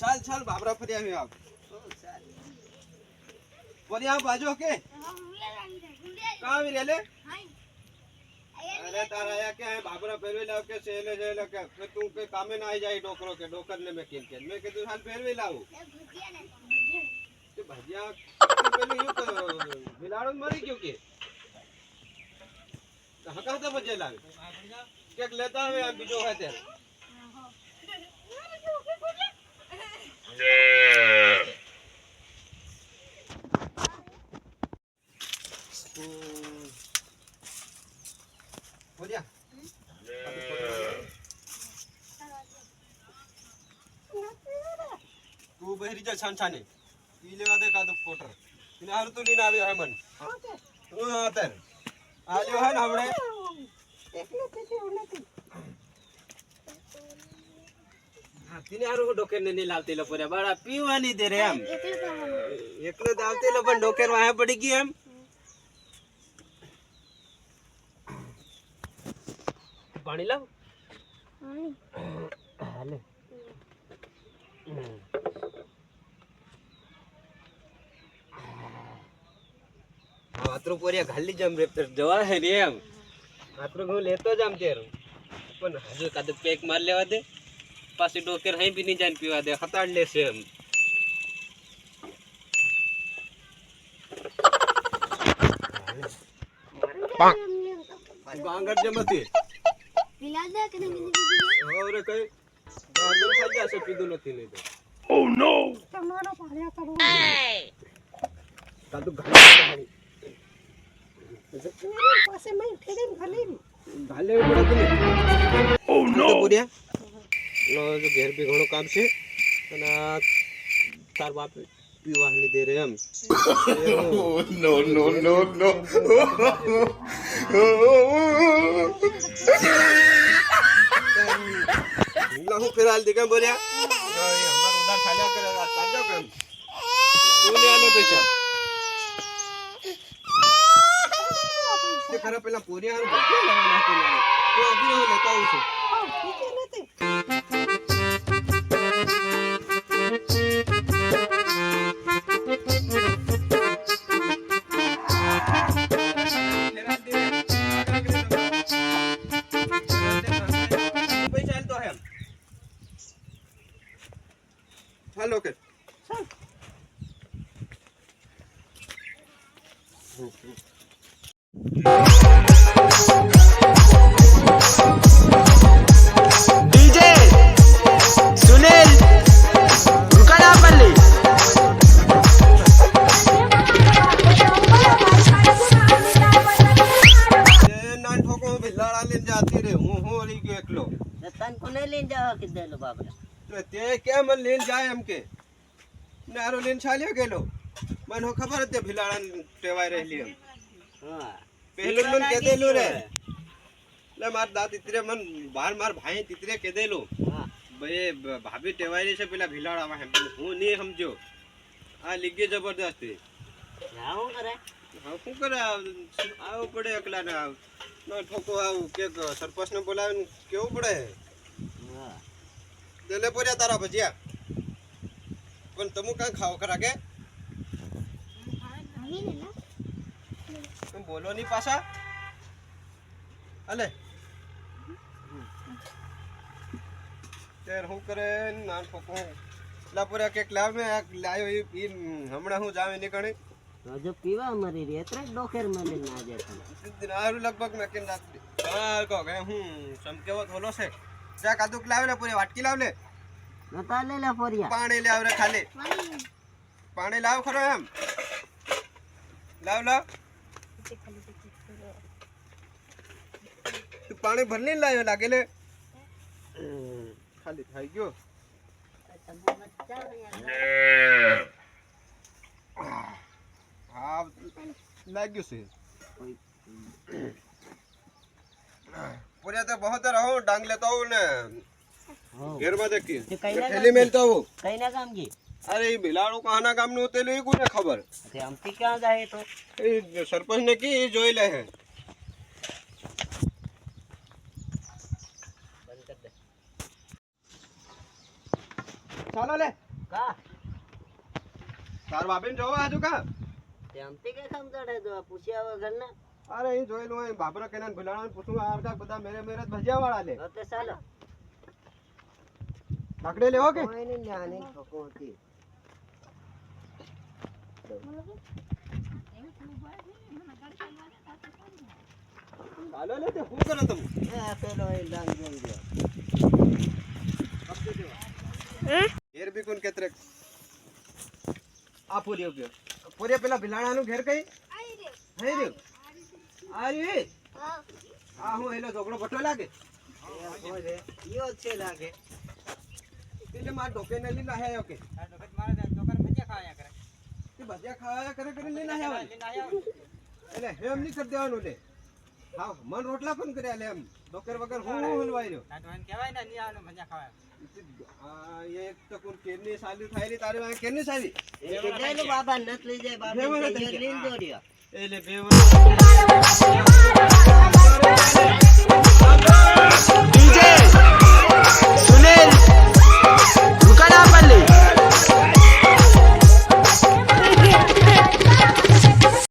ચાલ ચાલ બાબરા ફરી આવી આવ ફરી આવ બાજુ કે કहाँ भी ले ले अरे तारा या क्या है बाबरा फेरवे लाओ के सेले सेले के फिर तू के कामे ना आई जाई डोकरो के डोकर ने मैं केन मैं के तू हाल फेरवे लाओ तो भजिया पहले यूं तो बिलाड़ो मरी क्यों के हका तो बजे लावे के लेता है बीजो है तेरे हो गया तू बहरी जा छान छाने पी लेवा दे का तो पोटर इने हार तो लीन आवे है मन हां तर आजो है ना हमने एकले ते उन्नति हां तिने हारो डोकेर ने नहीं लालते लो परे बड़ा पीवा नहीं दे रे हम एकले दालते लो पण डोकेर वाहे पड़ी गई हम पानी लाओ हाले आत्रो पोरिया घाली जम रे जवा है रे हम आत्रो को लेतो जम तेर पण हजू काद पेक मार लेवा दे पासे डोकेर हई भी नहीं जान पीवा दे हताड़ ले से हम बांगर जमती पिला दे के नहीं और कई बांगर सजा से पीदो नथी नहीं दे ओह नो તમારો પાળ્યા કરો કાદુ ઘાલી પાસે મે ઠેડે ઘાલે પડે ઓહ નો બોરિયા નો જો ઘેર ભી ઘણો કામ છે અને તાર બાપ પીવા નહીં દે રે એમ નો નો નો નો लाहू फिराल दिखा बोलिया हमारा उधर खालिया कर ताजा कर तू ले आले पैसा ये खरा पहला पूरी यार बच्चे लगाना तो अभी नहीं लेता हूं उसे ठीक है लेते हेलो के डीजे सुनील रुकड़ापल्ली ना ठोको बिलाड़ा ले जाती रे हूं होली के एकलो तन को नहीं ले जाओ किधर लो बाबला तो ते क्या मन लेन जाए हमके नारो लेन छालिया गेलो मन हो खबर ते भिलाड़ा टेवाय रहली हम हां पहले मन के देलो रे ले मार दात इतरे मन बाहर मार भाई तितरे के देलो हां बे भाभी टेवाय से पहला भिलाड़ा में हम हूं नहीं समझो आ लिगे जबरदस्ती जाओ करे हां को करे आओ पड़े अकला ना न ठोको आओ के सरपंच ने बोलावे केव पड़े हां देले पोरिया तारा भजिया पण तमु का खाओ करा के तुम बोलो नहीं पासा अले तेर हूं करे ना ठोको ला पोरिया के क्लाव में लायो ई हमणा हूं जावे निकणे जो पीवा मरी रे एतरे डोकेर में ले ना जाता दिनारू लगभग मैं केन रात हां को गए हूं समकेवत होलो से जा कादुक लावे ले पूरे वाटकी लाव ले नता ले ले पोरिया पानी ले आवरे खाले पानी लाव खरो हम लाव लाव तू पानी भरने लायो लागे ले खाली थाई गयो हां लाग्यो से पूरे तो बहुत रहो डांग लेता हूं ने घेर में देखी थैली मेलता हूं कई ना काम की अरे बिलाड़ो कहाना काम नो होते ले कोने खबर ते हम की क्या जाए तो ए सरपंच ने की जोई ले है बंद कर दे चलो ले કા તાર બાપીને જોવા આજુ કા તેમથી કે સમજાડે તો પૂછ્યા વગર ના અરે અહીં જોયેલું હોય બાબરા કેનાન ભલાણા પૂછું આ બધા મેરે મેરે ભજીયા વાળા લે તો ચાલો કાકડે લેવો કે કોઈ નહીં નાની ઠોકો હતી હાલો લે તે હું કરો તમે એ પેલો એ લાંગ જોઈ ગયો ઘેર બી કોણ કેતરે આ પૂરી ગયો પૂરી પેલા ભલાણાનું ઘેર કઈ હઈ રહ્યો આરી આ હું એલો ઝોકડો બટો લાગે યો છે લાગે એટલે માર ડોકે ને લઈને આયા કે આ ડોકત મારે દુકાન ભજીયા ખાયા કરે તે ભજીયા ખાયા કરે કરીને લઈને આયા એટલે હેમ નહીં કરી દેવાનું લે હા મન રોટલા પણ કર્યા લે એમ ડોકર વગર હું હલવાઈ રહ્યો આ તો એને કહેવાય ને ની આવવાનું ભજીયા ખાવા આ એક તો કોણ કેરની સાલી થાયલી તારે વાંહે કેરની સાલી એ કીધેલું બાબા નત લઈ જાય બાબા બેવડો તૈયાર થઈ લઈને દોડ્યો એટલે બે